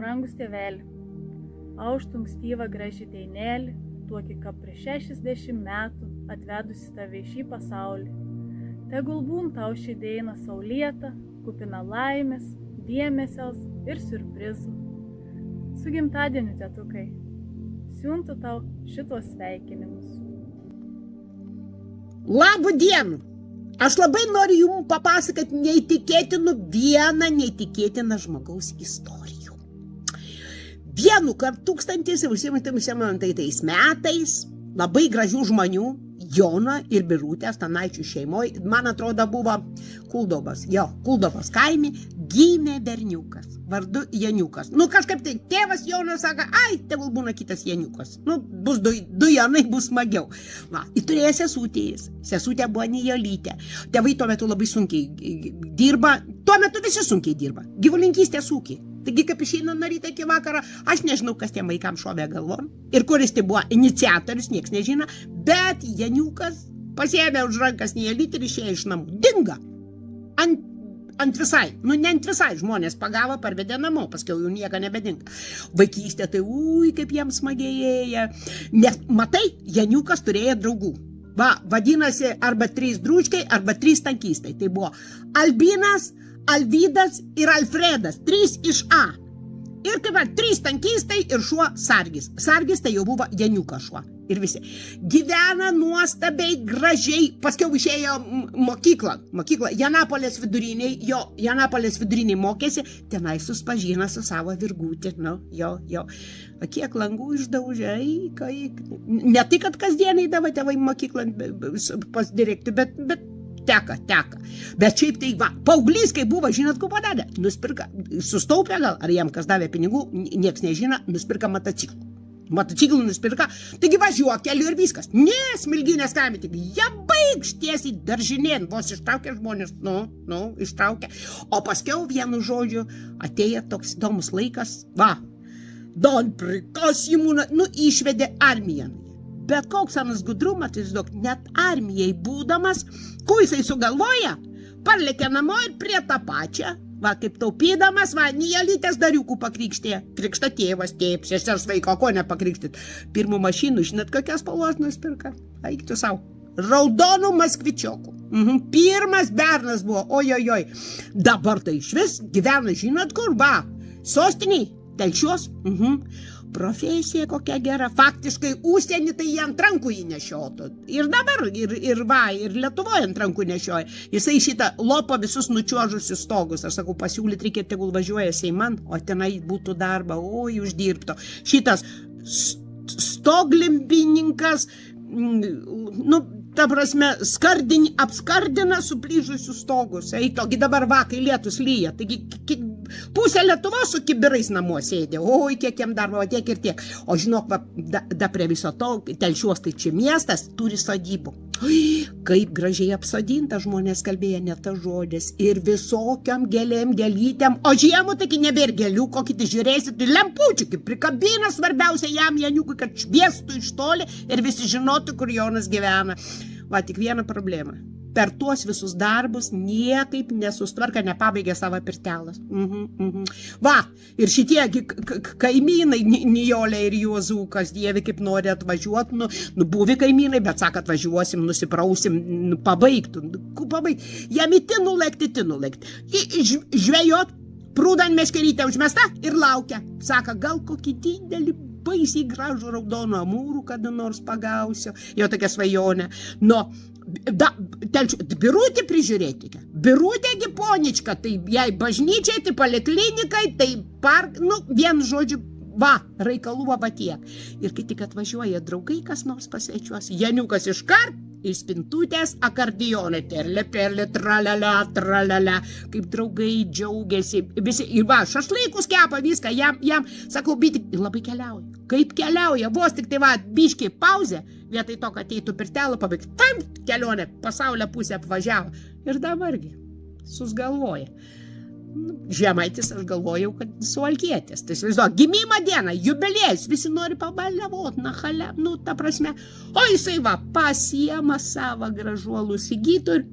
brangus tėveli, auštų ankstyvą graži deinelį, tuokį ką prieš 60 metų atvedusi tave į šį pasaulį. Tegul būn tau ši daina saulėta, kupina laimės, dėmesios ir siurprizų. Su gimtadieniu, tėtukai, siuntu tau šitos sveikinimus. Labą dieną! Aš labai noriu jums papasakoti neįtikėtiną žmogaus istorijų. Vienu kartu 1907 metais labai gražių žmonių, Jono ir Birutės Stanaičių šeimoje, man atrodo, buvo Kuldovos kaime, gimė berniukas, vardu Janiukas. Kažkaip tai tėvas Jonas sako, tegul būna kitas Janiukas. Bus du Jonai, bus smagiau. Ir turėjo sesutės. Sesutė buvo Nijolytė. Tėvai tuo metu labai sunkiai dirba. Tuo metu visi sunkiai dirba. Gyvulininkystės ūkiai. Taigi, kaip išeina nuo ryto iki vakaro, aš nežinau, kas tiem vaikams šovė galvon. Ir kuris tai buvo iniciatorius, nieks nežino. Bet Janiukas pasiėmė už rankas Nijolytę ir išėjo iš namų. Dinga. Ant visai. Ne ant visai žmonės pagavo, parvedė namo, paskiau jau nieko nebedinga. Vaikystė tai, kaip jiems smagiai. Nes, matai, Janiukas turėjo draugų. Vadinasi, arba 3 dručkai, arba 3 tankistai. Tai buvo Albinas, Alvydas ir Alfredas, 3 iš A. Ir kaip 3 tankistai ir šuo Sargis. Sargis tai jau buvo Janiuko šuo. Ir visi. Gyvena nuostabiai, gražiai. Paskiau išėjo mokyklą. Janapolės viduriniai mokėsi. Tenai suspažino su savo virgutė. Kiek langų išdaužė. Ne tik, kad kasdienai davo tėvai mokyklą pas direktų, bet teka. Bet šiaip tai paauglys, kai buvo, žinot, ko padarė? Nusipirka, sustaupė gal, ar jam kas davė pinigų, nieks nežino, nusipirka motociklų. Motociklų nusipirka, taigi važiuok keliu ir viskas. Ne, Smilgynės kaime, tik jie baigs tiesiai daržinėn, vos ištraukė žmonės, ištraukė. O paskiau vienu žodžiu atėjo toks įdomus laikas, Don prikasimūna, išvedė armiją. Bet koks anas gudrumas, net armijai būdamas, ko jisai sugalvoja, parlėkė namo ir prie tą pačią, kaip taupydamas, Nijolytės dariukų pakrikštė. Krikšta tėvas, sesers vaiko, ko nepakrikštit. Pirmų mašinų, žinot, kokias spalvos nusipirka? Eik tu savo. Raudonų maskvičiokų. Pirmas bernas buvo, ojojoj. Dabar tai išvis gyvena, žinot kur, sostiniai, Telšiuos. Profesija kokia gera. Faktiškai užsienį tai jie ant rankų įnešiotų. Ir dabar, ir Lietuvoje ant rankų nešioja. Jisai šitą lopo visus nučiuožusius stogus. Aš sakau, pasiūlyt reikia, tegul važiuoja Seiman, o tenai būtų darbą, uždirbto. Šitas stoglimpininkas, ta prasme, apskardina suplyžusius stogus. Togi dabar kai lietus lyja. Taigi, pusė Lietuvos su kibirais namuose sėdė. Kiek jam darbo, tiek ir tiek. O žinok, da prie viso to, Telšiuos tai čia miestas, turi sodybų. Kaip gražiai apsodinta, žmonės kalbėjo ne tas žodis. Ir visokiam gėlėm, gėlytėm. O žiemų taigi nebėr gėlių, kokį tai žiūrėsit, tai lempučių, kaip prikabina svarbiausia jam Janiukui, kad šviestų iš toli ir visi žinotų, kur Jonas gyvena. Tik viena problema. Per tuos visus darbus niekaip nesustvarka, nepabaigė savo pirtelas. Ir šitie kaimynai, Nijolė ir Juozukas, Dieve, kaip nori atvažiuoti, buvi kaimynai, bet sako, atvažiuosim, nusiprausim, pabaigtų. Jam įti nulekti. Žvejot, prūdan meškerytę užmesta ir laukia. Sako, gal kokį didelį baisiai gražų raudoną amūrų kada nors pagausiu. Jo tokia svajonė. Birutį prižiūrėkite. Birutėgi ponička, tai jai bažnyčiai, tai poliklinikai, tai vienu žodžiu, reikalų tiek. Ir kai tik atvažiuoja draugai, kas nors pasvečiuos, Janiukas iškart iš spintutės akordeonai, terle, perle, tralala, kaip draugai džiaugiasi. Visi, ir šašlykus kepa viską, jam, sakau, biti, ir labai keliauja. Kaip keliauja, vos tik tai biškiai pauzė, vietoj to, kad eitų pirtelą pabaigti, tam kelionė pasaulio pusę apvažiavo. Ir dabargi, susgalvoja. Žemaitis, aš galvojau, kad suvalkietis. Tai įsivaizduok, gimimo dieną, jubiliejus, visi nori pabaliavot, ta prasme. O jisai pasiema savo gražuolų sigytų ir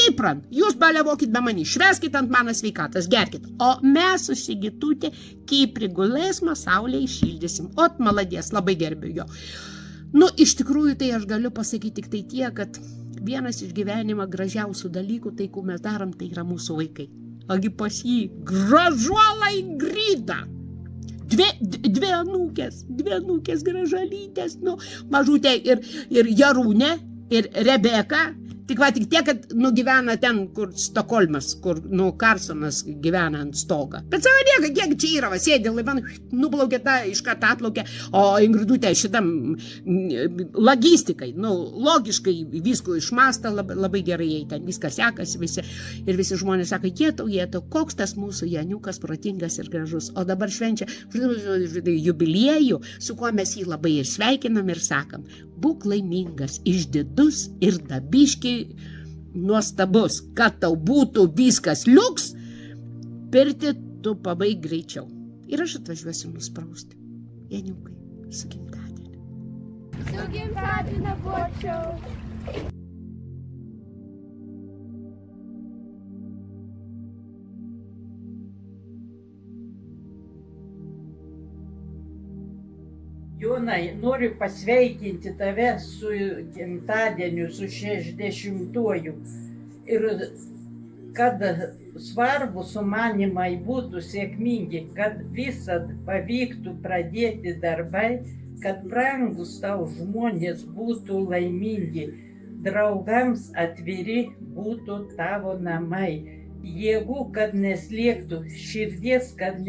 įprant, jūs baliavokit be manį, šveskit ant mano sveikatas, gerkit, o mes su Sigitutė, kai prigulės, saulė iššildysim. Ot, maladės, labai gerbiu jo. Nu, iš tikrųjų, tai aš galiu pasakyti tik tai tiek, kad vienas iš gyvenimo gražiausių dalykų, tai ko mes darom, tai yra mūsų vaikai. Agi pas jį gražuola Ingrida. Dvi anūkės gražalytės, nu, mažutė ir Jarūnė, ir Rebeka. Tik tiek, kad gyvena ten, kur Stokholmas, kur, Karsonas gyvena ant stogo. Bet savo nieka, kiek čia yra, sėdė laivan, nuplaukė tą, iš karto atplaukė, o Ingridutė šitam logistikai, logiškai visko išmasta, labai gerai jai ten viskas sekasi, ir visi žmonės sako, jėtau, koks tas mūsų Janiukas protingas ir gražus, o dabar švenčia jubiliejų, su kuo mes jį labai ir sveikinam ir sakam, būk laimingas, išdidus ir dabiški nuostabus, kad tau būtų viskas liuks, pirti tu pabaig greičiau. Ir aš atvažiuosiu nusprausti. Janiukai, su gimtadieniu. Su gimtadieniu, bočiau. Jonai, noriu pasveikinti tave su gimtadieniu, su 60-uoju. Ir kad svarbu sumanimai būtų sėkmingi, kad visad pavyktų pradėti darbai, kad brangus tau žmonės būtų laimingi, draugams atviri būtų tavo namai, jėgų, kad neslėgtų, širdies, kad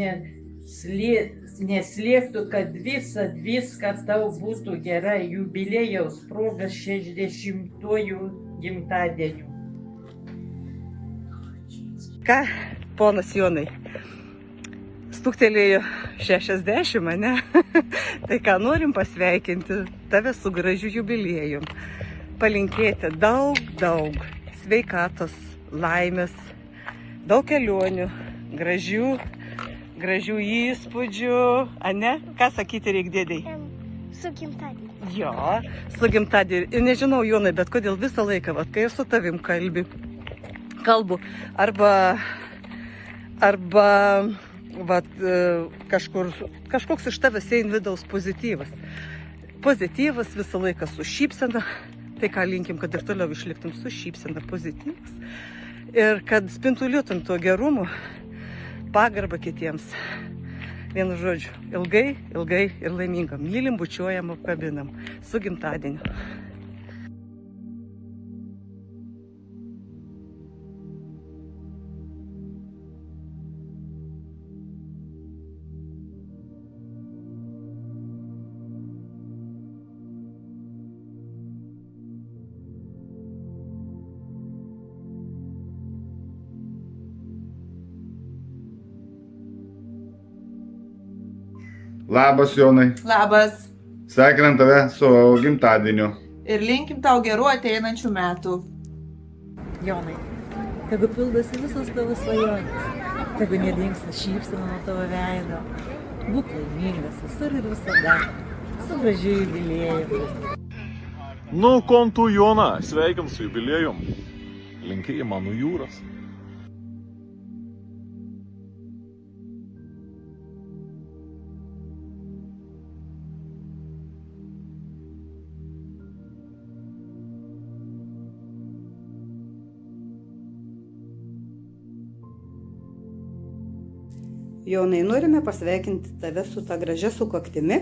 neslėgtų, kad viską tau būtų gerai, jubiliejaus progas 60-uoju gimtadieniu. Ką, ponas Jonai, stuktelėjo 60, ne? Tai ką, norim pasveikinti tave su gražiu jubiliejum. Palinkėti daug sveikatos, laimės, daug kelionių, gražių įspūdžių, ane? Ką sakyti reik dėdei? Su gimtadieniu. Jo, su gimtadieniu. Ir nežinau, Jonai, bet kodėl visą laiką, kai aš su tavim kalbu, arba kažkoks iš tavęs eina vidaus pozityvas. Pozityvas visą laiką su šypsena. Tai ką linkim, kad ir toliau išliktum su šypsena, pozityvas. Ir kad spintuliuotum to gerumo, pagarbą kitiems. Vienu žodžiu, ilgai ir laimingam. Mylim, bučiuojam, apkabinam. Su gimtadieniu. Labas, Jonai. Labas. Sveikinam tave su gimtadieniu. Ir linkim tau gerų ateinančių metų. Jonai, tegu pildosi visos tavo svajonės, tegu nedingsta šypsena nuo tavo veido. Būk laimingas visur ir visada, su gražiu jubiliejum. Nu, kom tu, Jona, sveikim su jubiliejum. Linkėjimą nuo jūros. Jonai, norime pasveikinti tave su ta gražia sukaktimi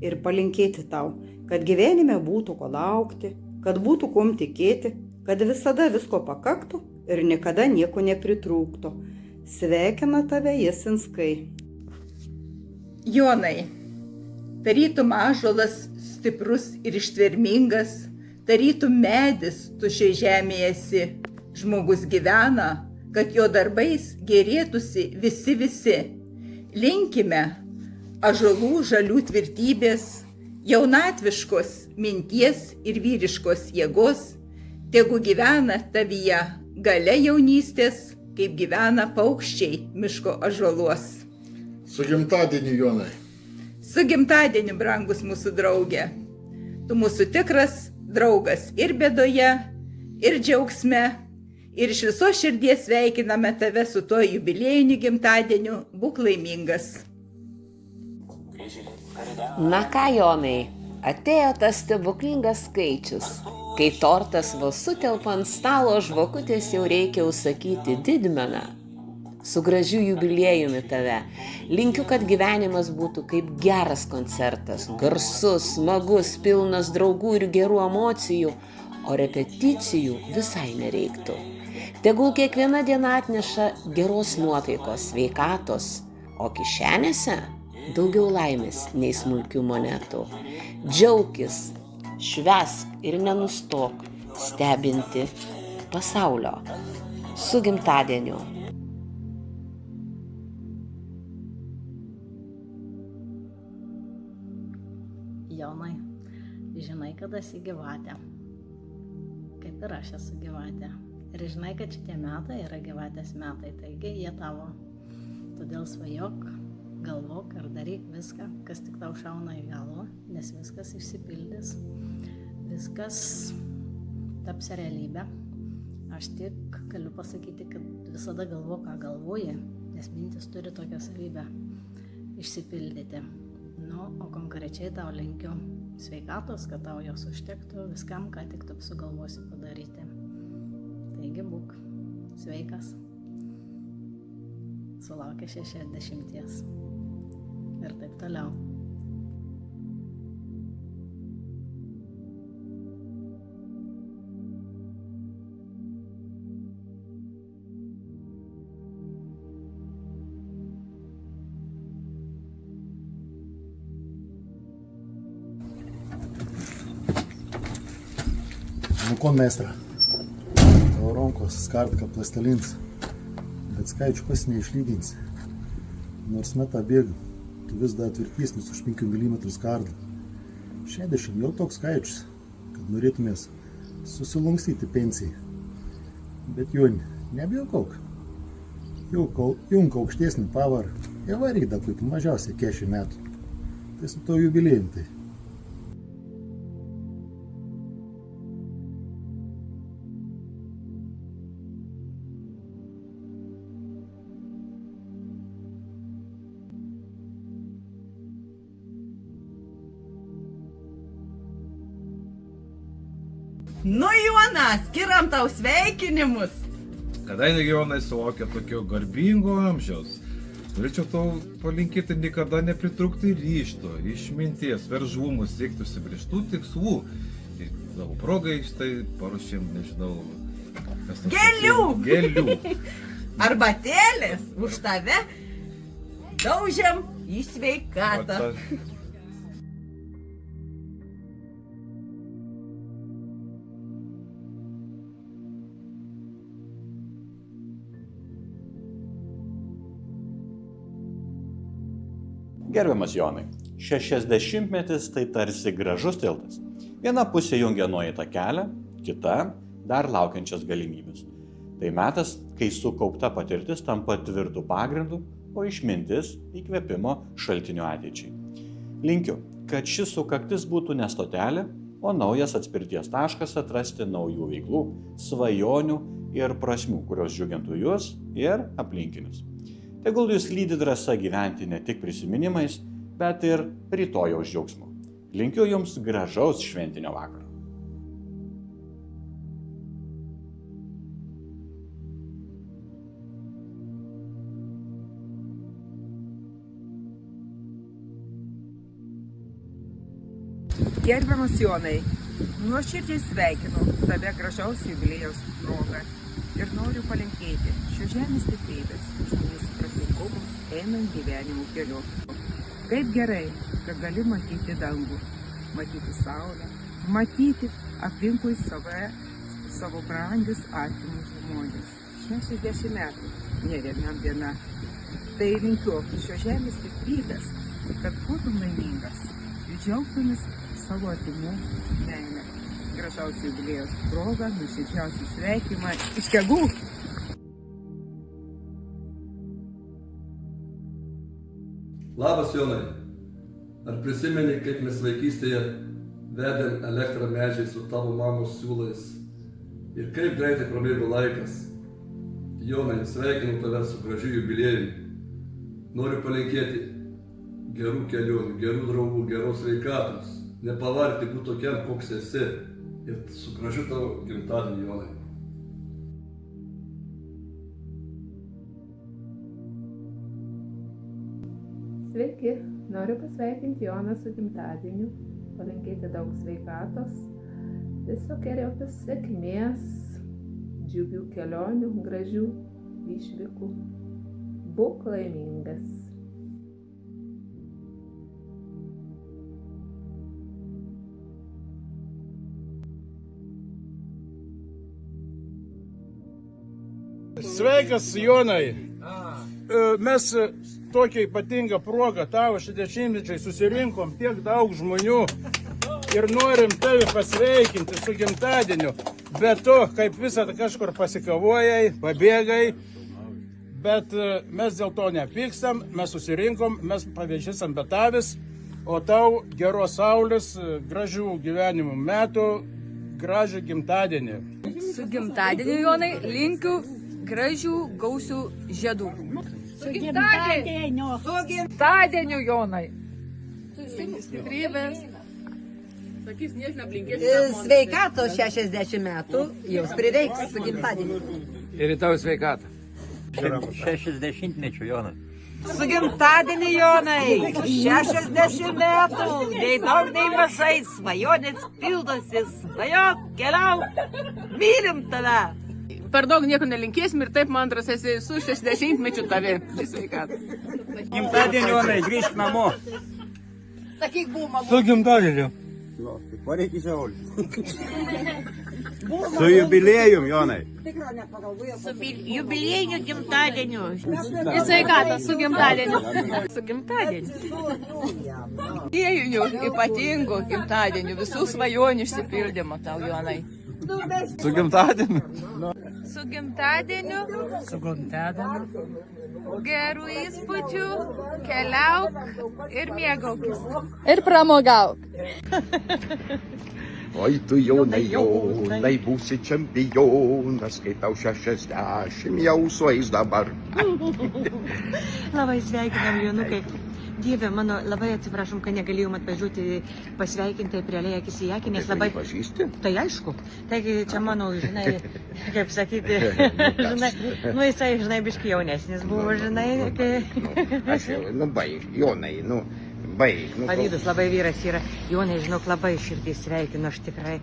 ir palinkėti tau, kad gyvenime būtų ko laukti, kad būtų kuom tikėti, kad visada visko pakaktų ir niekada nieko nepritrūktų. Sveikina tave Jasinskai. Jonai, tarytum ąžuolas stiprus ir ištvermingas, tarytum medis tuščiai žemėje esi. Žmogus gyvena, kad jo darbais gerėtųsi visi. Linkime ąžuolų žalių tvirtybės, jaunatviškos minties ir vyriškos jėgos, tegu gyvena tavyje galia jaunystės, kaip gyvena paukščiai miško ąžuoluos. Su gimtadieniu, Jonai. Su gimtadieniu, brangus mūsų draugė. Tu mūsų tikras draugas ir bėdoje, ir džiaugsme, Ir iš viso širdies sveikiname tave su tuo jubiliejiniu gimtadieniu. Būk laimingas. Na ką, Jonai, atėjo tas stebuklingas skaičius. Kai tortas vos sutelpa ant stalo, žvakutės jau reikia užsakyti didmeną. Su gražiu jubiliejumi tave. Linkiu, kad gyvenimas būtų kaip geras koncertas, garsus, smagus, pilnas draugų ir gerų emocijų, o repeticijų visai nereiktų. Tegul kiekviena diena atneša geros nuotaikos, sveikatos, o kišenėse daugiau laimės nei smulkių monetų. Džiaukis, švęsk ir nenustok stebinti pasaulio. Su gimtadieniu. Jonai, žinai, kad esi gyvatė. Kaip ir aš esu gyvatė. Ir žinai, kad šitie metai yra gyvatės metai, taigi jie tavo. Todėl svajok, galvok ir daryk viską, kas tik tau šauna į galvą, nes viskas išsipildys. Viskas taps realybė. Aš tik galiu pasakyti, kad visada galvok, ką galvoji, nes mintis turi tokią savybę išsipildyti. Nu, o konkrečiai tau linkiu sveikatos, kad tau jos užtektų viskam, ką tik tu sugalvosi padaryti. Taigi būk sveikas, sulaukia 60 ir taip toliau. Nu ko, meistra? Tavo rankos skardka plastelins, bet skaičių pas neišlyginsi. Nors metą bėga, tu vis dar tvirtesnis už 5 mm skardą. 60 jau toks skaičius, kad norėtumės susilankstyti pensijai. Bet Joni, nebijok. Junk aukštesnį pavarą ir varyk dar kaip mažiausiai 40 metų. Tai su to jubiliejum tai. Nu, Jonas, skiriam tau sveikinimus. Kadangi Jonai sulaukė tokio garbingo amžiaus, norėčiau tau palinkėti niekada nepritrūkti ryžto, išminties, veržlumo, siekti užsibrėžtų tikslų. Ir savo progai štai paruošėm, nežinau, kas tas Gėlių. Arbatėlės už tave daužiam į sveikatą. Gerbiamas Jonai, 60-metis tai tarsi gražus tiltas. Viena pusė jungia nueitą kelią, kita dar laukiančias galimybės. Tai metas, kai sukaupta patirtis tampa tvirtų pagrindų, o išmintis įkvėpimo šaltiniu ateičiai. Linkiu, kad ši sukaktis būtų ne stotelė, o naujas atspirties taškas atrasti naujų veiklų, svajonių ir prasmių, kurios džiugintų jūs ir aplinkinius. Tegul jūs lydi drąsa gyventi ne tik prisiminimais, bet ir rytojaus džiaugsmu. Linkiu jums gražaus šventinio vakaro. Gerbiamas Jonai, nuoširdžiai sveikinu tave gražaus jubiliejaus proga ir noriu palinkėti šios žemės stiprybės, žmonių supratingumo, einant gyvenimo keliu. Kaip gerai, kad gali matyti dangų, matyti saulę, matyti aplinkui savo brangius artimus žmonės. 60 metų, ne vienam diena. Tai linkiu šios žemės stiprybės, kad būtum laimingas ir džiaugtumės savo artimų meilę. Gražaus jubiliejaus proga, nuoširdžiausią sveikinimą iš Kegų. Labas, Jonai. Ar prisimeni, kaip mes vaikystėje vedėm elektrą medžiai su tavo mamos siūlais Ir kaip greitai prabėgo laikas. Jonai, sveikinu tave su gražiu jubiliejumi. Noriu palinkėti gerų kelionių, gerų draugų, geros sveikatos. Nepavargti būti tokiam, koks esi. Ir su gražiu tavo gimtadieniu, Jonai. Sveiki, noriu pasveikinti Joną su gimtadieniu, palinkėti daug sveikatos, visokieriopos sėkmės, džiugių kelionių, gražių išvykų. Būk laimingas. Sveikas, Jonai. Mes tokia ypatinga proga tavo 60-mečiai susirinkom tiek daug žmonių ir norim tave pasveikinti su gimtadieniu. Bet tu, kaip visada, kažkur pasikavojai, pabėgai, bet mes dėl to nepykstam, mes susirinkom, mes pavėžysam betavis, o tau geros saulės, gražių gyvenimų metų, gražių gimtadienį. Su gimtadieniu, Jonai, linkiu gražių, gausių žiedų. Su gimtadieniu! Su gimtadieniu, Jonai! Stiprybės. Sakys, nieks neblinkės. Sveikatos 60 metų, jos prireiks su gimtadieniu. Ir į tavo sveikatą. 60-mečių, Jonai. Su gimtadieniu, Jonai! 60 metų! Nei daug, nei mažai, svajonės pildosi, svajok, keliauk, mylim tave! Per daug nieko nelinkėsim ir taip, man antras, esi su 60-mečiu tave. Sveikatą. Gimtadieniu, Jonai, grįžk namo. Sakyk, buvo mama. Su gimtadieniu. Pareikia žiaulį. Su jubiliejum, Jonai. Su jubiliejiniu gimtadieniu. Į sveikatą, su gimtadieniu. Su gimtadieniu. Dėjiniu, ypatingu gimtadieniu. Visų svajonių išsipildymo tau, Jonai. Su gimtadieniu. Su gimtadieniu. Su gimtadieniu. Gerų įspūdžių, keliauk ir mėgaukis. Ir pramogauk. Oi tu, Jonai, Jonai, būsi čempionas, kai tau 60 jau sueis dabar. Labai sveikinam, Jonukai. Dieve mano, labai atsiprašom, kad negalėjom atvažiuoti pasveikinti prie akis į akį, nes labai... Pažįsti? Tai aišku. Taigi čia mano, žinai, kaip sakyti, žinai, nu jisai, žinai, biški jaunesnis buvo, žinai, kai... Aš jau, baig, Jonai, baig. Pavydus labai vyras yra. Jonai, žinok, labai širdį sveikinu, aš tikrai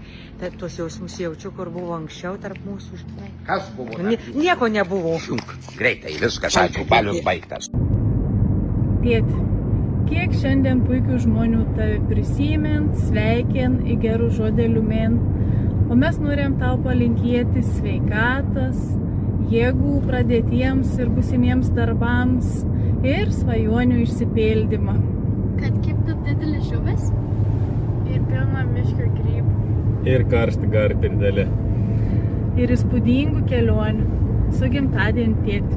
tuos jausmus jaučiu, kur buvo anksčiau tarp mūsų, žinai. Kas buvo? Nieko nebuvo. Šunk, greitai, viskas, ačiū, balius baigtas. Tėti, kiek šiandien puikių žmonių tave prisimint, sveikin, į gerų žodelių men, o mes norim tau palinkėti sveikatas, jėgų pradėtiems ir būsimiems darbams ir svajonių išsipildymą. Kad keptų didelis žuvis ir pilna miško grybų. Ir karštą garą per didelį. Ir įspūdingų kelionių. Su gimtadieniu, tėti.